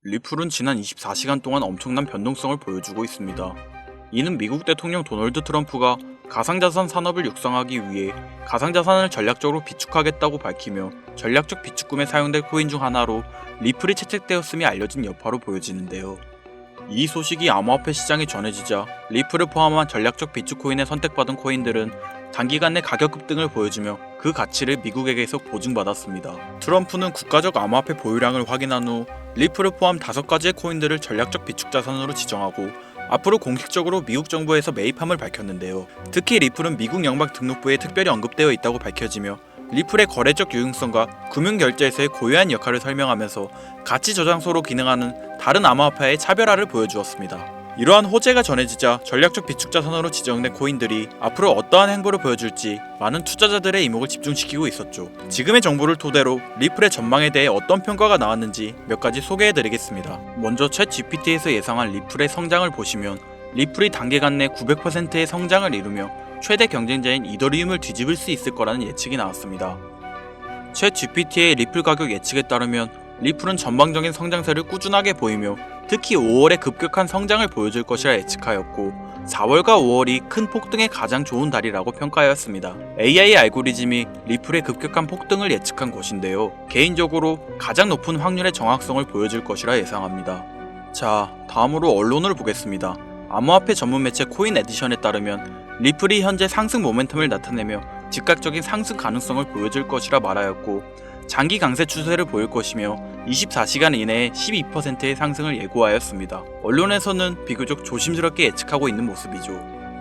리플은 지난 24시간 동안 엄청난 변동성을 보여주고 있습니다. 이는 미국 대통령 도널드 트럼프가 가상자산 산업을 육성하기 위해 가상자산을 전략적으로 비축하겠다고 밝히며 전략적 비축금에 사용될 코인 중 하나로 리플이 채택되었음이 알려진 여파로 보여지는데요. 이 소식이 암호화폐 시장에 전해지자 리플을 포함한 전략적 비축 코인에 선택받은 코인들은 단기간 내 가격 급등을 보여주며 그 가치를 미국에게서 보증받았습니다. 트럼프는 국가적 암호화폐 보유량을 확인한 후 리플을 포함 5가지의 코인들을 전략적 비축 자산으로 지정하고 앞으로 공식적으로 미국 정부에서 매입함을 밝혔는데요. 특히 리플은 미국 연방 등록부에 특별히 언급되어 있다고 밝혀지며 리플의 거래적 유용성과 금융결제에서의 고유한 역할을 설명하면서 가치 저장소로 기능하는 다른 암호화폐의 차별화를 보여주었습니다. 이러한 호재가 전해지자 전략적 비축 자산으로 지정된 코인들이 앞으로 어떠한 행보를 보여줄지 많은 투자자들의 이목을 집중시키고 있었죠. 지금의 정보를 토대로 리플의 전망에 대해 어떤 평가가 나왔는지 몇 가지 소개해드리겠습니다. 먼저 챗 GPT에서 예상한 리플의 성장을 보시면 리플이 단기간 내 900%의 성장을 이루며 최대 경쟁자인 이더리움을 뒤집을 수 있을 거라는 예측이 나왔습니다. 챗 GPT의 리플 가격 예측에 따르면 리플은 전방적인 성장세를 꾸준하게 보이며 특히 5월에 급격한 성장을 보여줄 것이라 예측하였고 4월과 5월이 큰 폭등에 가장 좋은 달이라고 평가하였습니다. AI 알고리즘이 리플의 급격한 폭등을 예측한 것인데요. 개인적으로 가장 높은 확률의 정확성을 보여줄 것이라 예상합니다. 자, 다음으로 언론을 보겠습니다. 암호화폐 전문 매체 코인 에디션에 따르면 리플이 현재 상승 모멘텀을 나타내며 즉각적인 상승 가능성을 보여줄 것이라 말하였고 장기 강세 추세를 보일 것이며 24시간 이내에 12%의 상승을 예고하였습니다. 언론에서는 비교적 조심스럽게 예측하고 있는 모습이죠.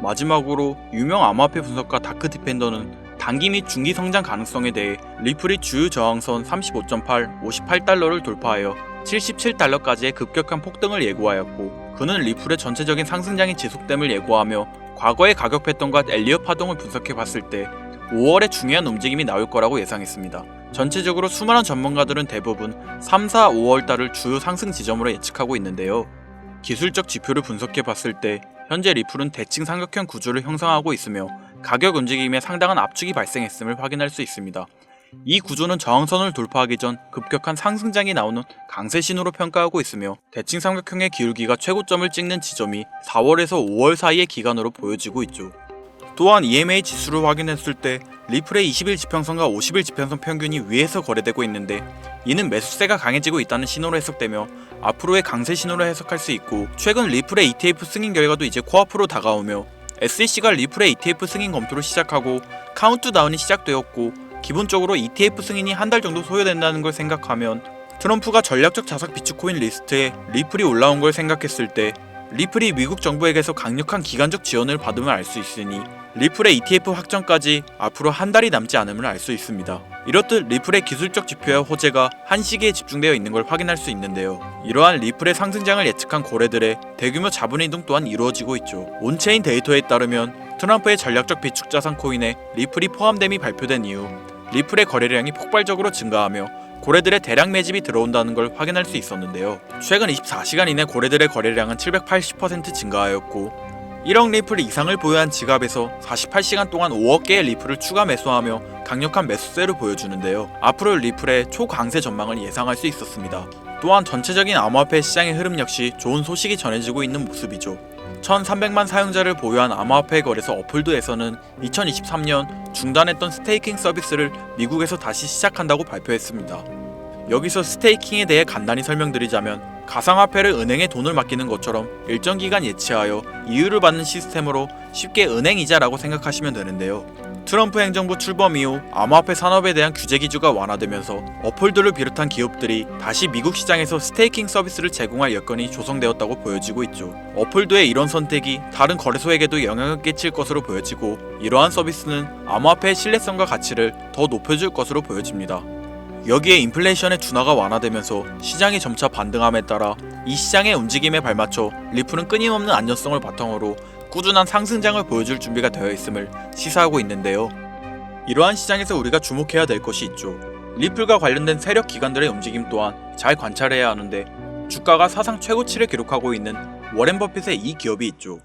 마지막으로 유명 암호화폐 분석가 다크 디펜더는 단기 및 중기 성장 가능성에 대해 리플이 주요 저항선 35.8, 58달러를 돌파하여 77달러까지의 급격한 폭등을 예고하였고 그는 리플의 전체적인 상승장이 지속됨을 예고하며 과거의 가격 패턴과 엘리엇 파동을 분석해 봤을 때 5월에 중요한 움직임이 나올 거라고 예상했습니다. 전체적으로 수많은 전문가들은 대부분 3, 4, 5월달을 주요 상승 지점으로 예측하고 있는데요. 기술적 지표를 분석해 봤을 때 현재 리플은 대칭 삼각형 구조를 형성하고 있으며 가격 움직임에 상당한 압축이 발생했음을 확인할 수 있습니다. 이 구조는 저항선을 돌파하기 전 급격한 상승장이 나오는 강세 신호로 평가하고 있으며 대칭 삼각형의 기울기가 최고점을 찍는 지점이 4월에서 5월 사이의 기간으로 보여지고 있죠. 또한 EMA 지수를 확인했을 때 리플의 20일 지평선과 50일 지평선 평균이 위에서 거래되고 있는데 이는 매수세가 강해지고 있다는 신호로 해석되며 앞으로의 강세 신호로 해석할 수 있고 최근 리플의 ETF 승인 결과도 이제 코앞으로 다가오며 SEC가 리플의 ETF 승인 검토를 시작하고 카운트다운이 시작되었고 기본적으로 ETF 승인이 한 달 정도 소요된다는 걸 생각하면 트럼프가 전략적 자산 비축 코인 리스트에 리플이 올라온 걸 생각했을 때 리플이 미국 정부에게서 강력한 기관적 지원을 받으면 알 수 있으니 리플의 ETF 확정까지 앞으로 한 달이 남지 않음을 알 수 있습니다. 이렇듯 리플의 기술적 지표와 호재가 한 시기에 집중되어 있는 걸 확인할 수 있는데요. 이러한 리플의 상승장을 예측한 거래들의 대규모 자본 이동 또한 이루어지고 있죠. 온체인 데이터에 따르면 트럼프의 전략적 비축 자산 코인에 리플이 포함됨이 발표된 이후 리플의 거래량이 폭발적으로 증가하며 고래들의 대량 매집이 들어온다는 걸 확인할 수 있었는데요. 최근 24시간 이내 고래들의 거래량은 780% 증가하였고 1억 리플 이상을 보유한 지갑에서 48시간 동안 5억 개의 리플을 추가 매수하며 강력한 매수세를 보여주는데요. 앞으로 리플의 초강세 전망을 예상할 수 있었습니다. 또한 전체적인 암호화폐 시장의 흐름 역시 좋은 소식이 전해지고 있는 모습이죠. 1300만 사용자를 보유한 암호화폐 거래소 어플드에서는 2023년 중단했던 스테이킹 서비스를 미국에서 다시 시작한다고 발표했습니다. 여기서 스테이킹에 대해 간단히 설명드리자면 가상화폐를 은행에 돈을 맡기는 것처럼 일정 기간 예치하여 이율을 받는 시스템으로 쉽게 은행이자라고 생각하시면 되는데요. 트럼프 행정부 출범 이후 암호화폐 산업에 대한 규제 기조가 완화되면서 어플들을 비롯한 기업들이 다시 미국 시장에서 스테이킹 서비스를 제공할 여건이 조성되었다고 보여지고 있죠. 어플들의 이런 선택이 다른 거래소에게도 영향을 끼칠 것으로 보여지고 이러한 서비스는 암호화폐의 신뢰성과 가치를 더 높여줄 것으로 보여집니다. 여기에 인플레이션의 둔화가 완화되면서 시장이 점차 반등함에 따라 이 시장의 움직임에 발맞춰 리플은 끊임없는 안정성을 바탕으로 꾸준한 상승장을 보여줄 준비가 되어 있음을 시사하고 있는데요. 이러한 시장에서 우리가 주목해야 될 것이 있죠. 리플과 관련된 세력 기관들의 움직임 또한 잘 관찰해야 하는데 주가가 사상 최고치를 기록하고 있는 워렌 버핏의 이 기업이 있죠.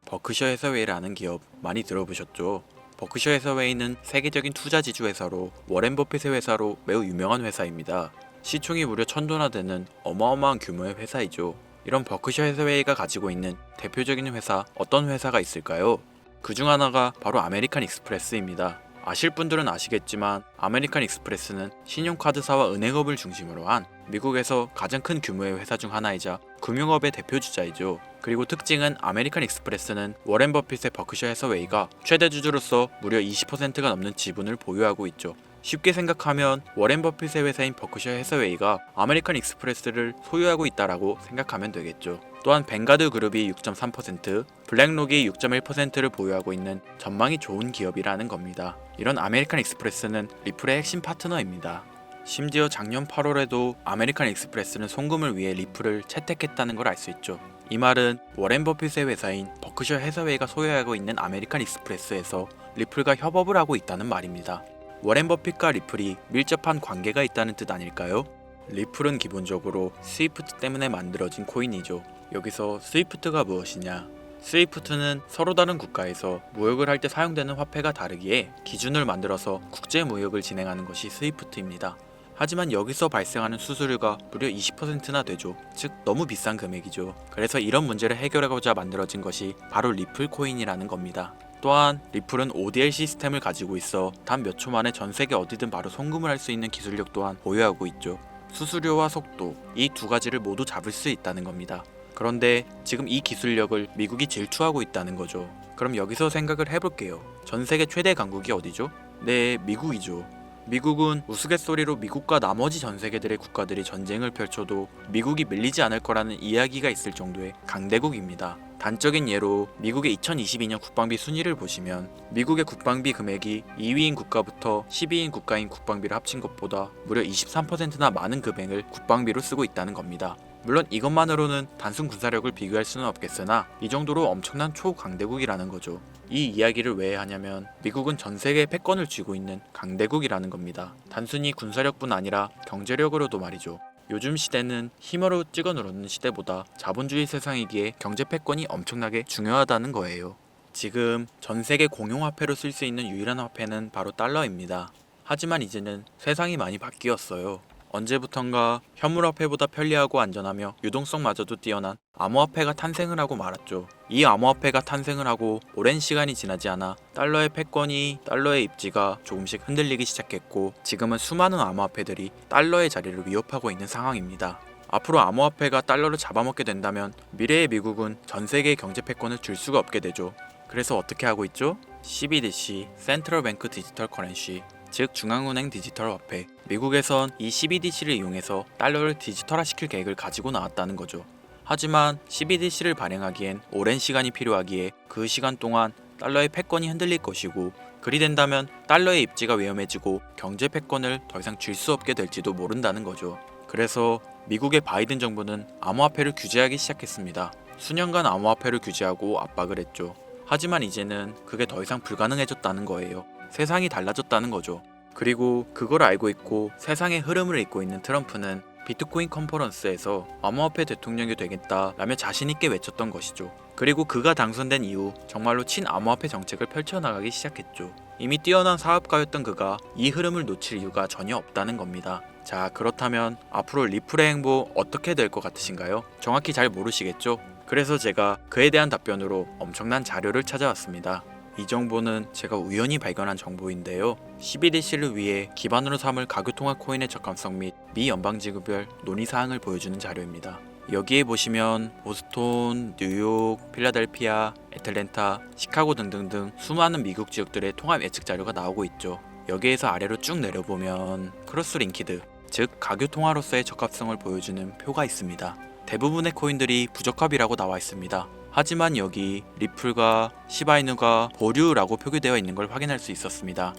버크셔 해서웨이라는 기업 많이 들어보셨죠? 버크셔 해서웨이는 세계적인 투자 지주 회사로 워렌 버핏의 회사로 매우 유명한 회사입니다. 시총이 무려 1000도나 되는 어마어마한 규모의 회사이죠. 이런 버크셔 해서웨이가 가지고 있는 대표적인 회사, 어떤 회사가 있을까요? 그 중 하나가 바로 아메리칸 익스프레스입니다. 아실 분들은 아시겠지만 아메리칸 익스프레스는 신용카드사와 은행업을 중심으로 한 미국에서 가장 큰 규모의 회사 중 하나이자 금융업의 대표주자이죠. 그리고 특징은 아메리칸 익스프레스는 워렌 버핏의 버크셔 해서웨이가 최대 주주로서 무려 20%가 넘는 지분을 보유하고 있죠. 쉽게 생각하면 워렌 버핏의 회사인 버크셔 해서웨이가 아메리칸 익스프레스를 소유하고 있다라고 생각하면 되겠죠. 또한 뱅가드 그룹이 6.3%, 블랙록이 6.1%를 보유하고 있는 전망이 좋은 기업이라는 겁니다. 이런 아메리칸 익스프레스는 리플의 핵심 파트너입니다. 심지어 작년 8월에도 아메리칸 익스프레스는 송금을 위해 리플을 채택했다는 걸 알 수 있죠. 이 말은 워렌 버핏의 회사인 버크셔 해서웨이가 소유하고 있는 아메리칸 익스프레스에서 리플과 협업을 하고 있다는 말입니다. 워렌 버핏과 리플이 밀접한 관계가 있다는 뜻 아닐까요? 리플은 기본적으로 스위프트 때문에 만들어진 코인이죠. 여기서 스위프트가 무엇이냐? 스위프트는 서로 다른 국가에서 무역을 할 때 사용되는 화폐가 다르기에 기준을 만들어서 국제 무역을 진행하는 것이 스위프트입니다. 하지만 여기서 발생하는 수수료가 무려 20%나 되죠. 즉 너무 비싼 금액이죠. 그래서 이런 문제를 해결하고자 만들어진 것이 바로 리플 코인이라는 겁니다. 또한 리플은 ODL 시스템을 가지고 있어 단 몇 초 만에 전 세계 어디든 바로 송금을 할 수 있는 기술력 또한 보유하고 있죠. 수수료와 속도, 이 두 가지를 모두 잡을 수 있다는 겁니다. 그런데 지금 이 기술력을 미국이 질투하고 있다는 거죠. 그럼 여기서 생각을 해볼게요. 전 세계 최대 강국이 어디죠? 네, 미국이죠. 미국은 우스갯소리로 미국과 나머지 전 세계들의 국가들이 전쟁을 펼쳐도 미국이 밀리지 않을 거라는 이야기가 있을 정도의 강대국입니다. 단적인 예로 미국의 2022년 국방비 순위를 보시면 미국의 국방비 금액이 2위인 국가부터 10위인 국가인 국방비를 합친 것보다 무려 23%나 많은 금액을 국방비로 쓰고 있다는 겁니다. 물론 이것만으로는 단순 군사력을 비교할 수는 없겠으나 이 정도로 엄청난 초강대국이라는 거죠. 이 이야기를 왜 하냐면 미국은 전 세계의 패권을 쥐고 있는 강대국이라는 겁니다. 단순히 군사력뿐 아니라 경제력으로도 말이죠. 요즘 시대는 힘으로 찍어 누르는 시대보다 자본주의 세상이기에 경제 패권이 엄청나게 중요하다는 거예요. 지금 전 세계 공용화폐로 쓸 수 있는 유일한 화폐는 바로 달러입니다. 하지만 이제는 세상이 많이 바뀌었어요. 언제부턴가 현물화폐보다 편리하고 안전하며 유동성마저도 뛰어난 암호화폐가 탄생을 하고 말았죠. 이 암호화폐가 탄생을 하고 오랜 시간이 지나지 않아 달러의 패권이 달러의 입지가 조금씩 흔들리기 시작했고 지금은 수많은 암호화폐들이 달러의 자리를 위협하고 있는 상황입니다. 앞으로 암호화폐가 달러를 잡아먹게 된다면 미래의 미국은 전 세계의 경제 패권을 줄 수가 없게 되죠. 그래서 어떻게 하고 있죠? CBDC, 센트럴 뱅크 디지털 커런시, 즉 중앙은행 디지털 화폐. 미국에선 이 CBDC를 이용해서 달러를 디지털화시킬 계획을 가지고 나왔다는 거죠. 하지만 CBDC를 발행하기엔 오랜 시간이 필요하기에 그 시간 동안 달러의 패권이 흔들릴 것이고 그리 된다면 달러의 입지가 위험해지고 경제 패권을 더 이상 쥘 수 없게 될지도 모른다는 거죠. 그래서 미국의 바이든 정부는 암호화폐를 규제하기 시작했습니다. 수년간 암호화폐를 규제하고 압박을 했죠. 하지만 이제는 그게 더 이상 불가능해졌다는 거예요. 세상이 달라졌다는 거죠. 그리고 그걸 알고 있고 세상의 흐름을 읽고 있는 트럼프는 비트코인 컨퍼런스에서 암호화폐 대통령이 되겠다라며 자신있게 외쳤던 것이죠. 그리고 그가 당선된 이후 정말로 친암호화폐 정책을 펼쳐나가기 시작했죠. 이미 뛰어난 사업가였던 그가 이 흐름을 놓칠 이유가 전혀 없다는 겁니다. 자, 그렇다면 앞으로 리플의 행보 어떻게 될 것 같으신가요? 정확히 잘 모르시겠죠? 그래서 제가 그에 대한 답변으로 엄청난 자료를 찾아왔습니다. 이 정보는 제가 우연히 발견한 정보인데요. CBDC를 위해 기반으로 삼을 가교통화 코인의 적합성 및 미 연방지구별 논의사항을 보여주는 자료입니다. 여기에 보시면 보스톤, 뉴욕, 필라델피아, 애틀랜타, 시카고 등등등 수많은 미국 지역들의 통합 예측 자료가 나오고 있죠. 여기에서 아래로 쭉 내려보면 크로스링키드, 즉 가교통화로서의 적합성을 보여주는 표가 있습니다. 대부분의 코인들이 부적합이라고 나와 있습니다. 하지만 여기 리플과 시바이누가 보류라고 표기되어 있는 걸 확인할 수 있었습니다.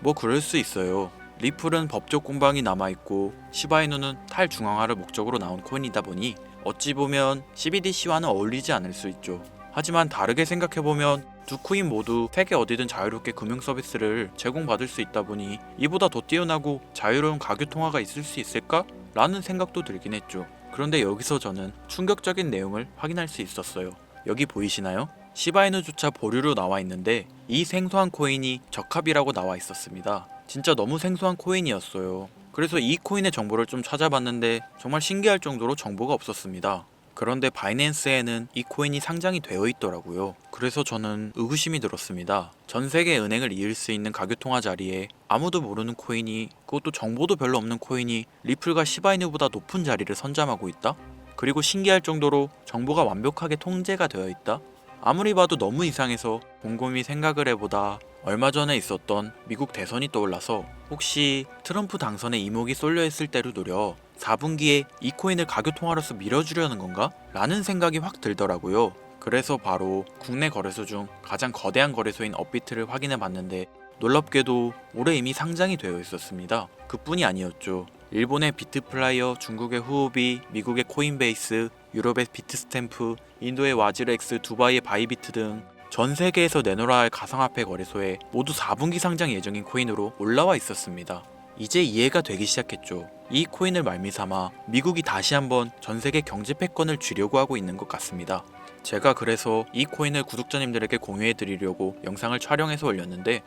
뭐 그럴 수 있어요. 리플은 법적 공방이 남아있고 시바이누는 탈중앙화를 목적으로 나온 코인이다 보니 어찌 보면 CBDC와는 어울리지 않을 수 있죠. 하지만 다르게 생각해보면 두 코인 모두 세계 어디든 자유롭게 금융 서비스를 제공받을 수 있다 보니 이보다 더 뛰어나고 자유로운 가교통화가 있을 수 있을까? 라는 생각도 들긴 했죠. 그런데 여기서 저는 충격적인 내용을 확인할 수 있었어요. 여기 보이시나요? 시바이누조차 보류로 나와 있는데 이 생소한 코인이 적합이라고 나와 있었습니다. 진짜 너무 생소한 코인이었어요. 그래서 이 코인의 정보를 좀 찾아봤는데 정말 신기할 정도로 정보가 없었습니다. 그런데 바이낸스에는 이 코인이 상장이 되어 있더라고요. 그래서 저는 의구심이 들었습니다. 전 세계 은행을 이을 수 있는 가교통화 자리에 아무도 모르는 코인이, 그것도 정보도 별로 없는 코인이 리플과 시바이누보다 높은 자리를 선점하고 있다? 그리고 신기할 정도로 정보가 완벽하게 통제가 되어 있다? 아무리 봐도 너무 이상해서 곰곰이 생각을 해보다 얼마 전에 있었던 미국 대선이 떠올라서 혹시 트럼프 당선에 이목이 쏠려 있을 때를 노려 4분기에 이 코인을 가교통화로서 밀어주려는 건가? 라는 생각이 확 들더라고요. 그래서 바로 국내 거래소 중 가장 거대한 거래소인 업비트를 확인해 봤는데 놀랍게도 올해 이미 상장이 되어 있었습니다. 그뿐이 아니었죠. 일본의 비트플라이어, 중국의 후오비, 미국의 코인베이스, 유럽의 비트스탬프, 인도의 와즈렉스, 두바이의 바이비트 등 전 세계에서 내놓아야 할 가상화폐 거래소에 모두 4분기 상장 예정인 코인으로 올라와 있었습니다. 이제 이해가 되기 시작했죠. 이 코인을 말미삼아 미국이 다시 한번 전 세계 경제 패권을 쥐려고 하고 있는 것 같습니다. 제가 그래서 이 코인을 구독자님들에게 공유해 드리려고 영상을 촬영해서 올렸는데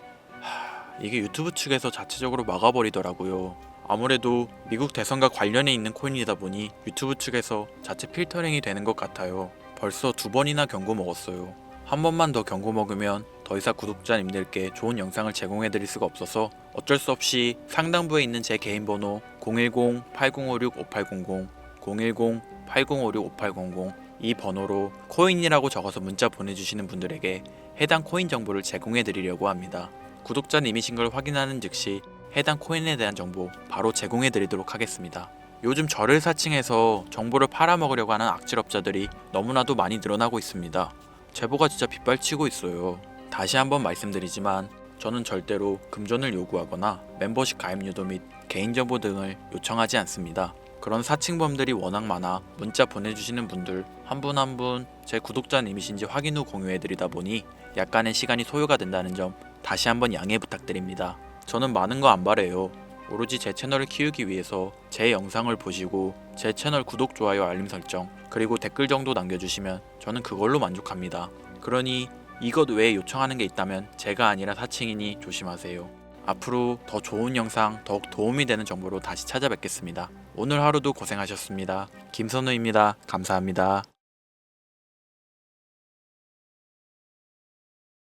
이게 유튜브 측에서 자체적으로 막아버리더라고요. 아무래도 미국 대선과 관련해 있는 코인이다 보니 유튜브 측에서 자체 필터링이 되는 것 같아요. 벌써 2번이나 경고 먹었어요. 한 번만 더 경고 먹으면 더 이상 구독자님들께 좋은 영상을 제공해 드릴 수가 없어서 어쩔 수 없이 상단부에 있는 제 개인 번호 010-8056-5800, 010-8056-5800 이 번호로 코인이라고 적어서 문자 보내주시는 분들에게 해당 코인 정보를 제공해 드리려고 합니다. 구독자님이신 걸 확인하는 즉시 해당 코인에 대한 정보 바로 제공해 드리도록 하겠습니다. 요즘 저를 사칭해서 정보를 팔아먹으려고 하는 악질업자들이 너무나도 많이 늘어나고 있습니다. 제보가 진짜 빗발치고 있어요. 다시 한번 말씀드리지만 저는 절대로 금전을 요구하거나 멤버십 가입 유도 및 개인정보 등을 요청하지 않습니다. 그런 사칭범들이 워낙 많아 문자 보내주시는 분들 한 분 한 분 제 구독자님이신지 확인 후 공유해드리다 보니 약간의 시간이 소요가 된다는 점 다시 한번 양해 부탁드립니다. 저는 많은 거 안 바래요. 오로지 제 채널을 키우기 위해서 제 영상을 보시고 제 채널 구독, 좋아요, 알림 설정 그리고 댓글 정도 남겨주시면 저는 그걸로 만족합니다. 그러니 이것 외에 요청하는 게 있다면 제가 아니라 사칭이니 조심하세요. 앞으로 더 좋은 영상, 더욱 도움이 되는 정보로 다시 찾아뵙겠습니다. 오늘 하루도 고생하셨습니다. 김선우입니다. 감사합니다.